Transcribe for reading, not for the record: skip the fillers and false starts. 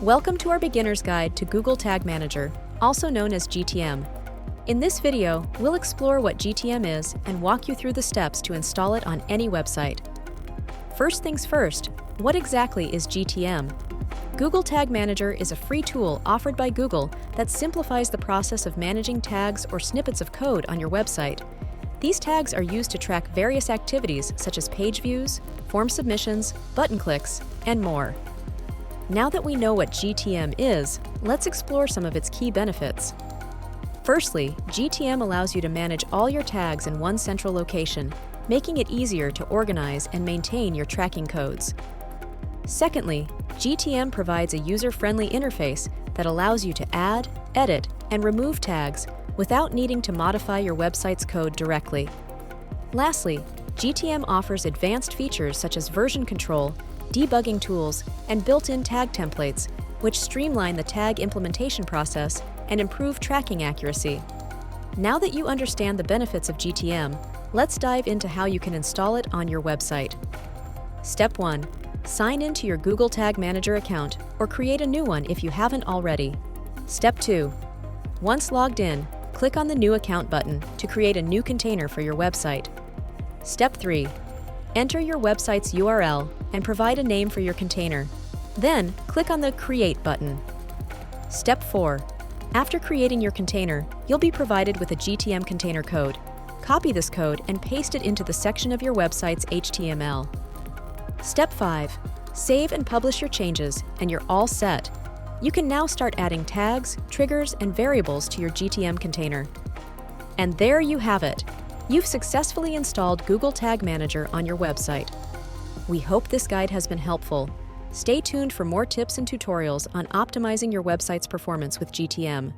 Welcome to our beginner's guide to Google Tag Manager, also known as GTM. In this video, we'll explore what GTM is and walk you through the steps to install it on any website. First things first, what exactly is GTM? Google Tag Manager is a free tool offered by Google that simplifies the process of managing tags or snippets of code on your website. These tags are used to track various activities such as page views, form submissions, button clicks, and more. Now that we know what GTM is, let's explore some of its key benefits. Firstly, GTM allows you to manage all your tags in one central location, making it easier to organize and maintain your tracking codes. Secondly, GTM provides a user-friendly interface that allows you to add, edit, and remove tags without needing to modify your website's code directly. Lastly, GTM offers advanced features such as version control, debugging tools, and built-in tag templates, which streamline the tag implementation process and improve tracking accuracy. Now that you understand the benefits of GTM, let's dive into how you can install it on your website. Step 1. Sign into your Google Tag Manager account or create a new one if you haven't already. Step 2. Once logged in, click on the New Account button to create a new container for your website. Step 3. Enter your website's URL and provide a name for your container. Then, click on the Create button. Step 4. After creating your container, you'll be provided with a GTM container code. Copy this code and paste it into the section of your website's HTML. Step 5. Save and publish your changes, and you're all set. You can now start adding tags, triggers, and variables to your GTM container. And there you have it. You've successfully installed Google Tag Manager on your website. We hope this guide has been helpful. Stay tuned for more tips and tutorials on optimizing your website's performance with GTM.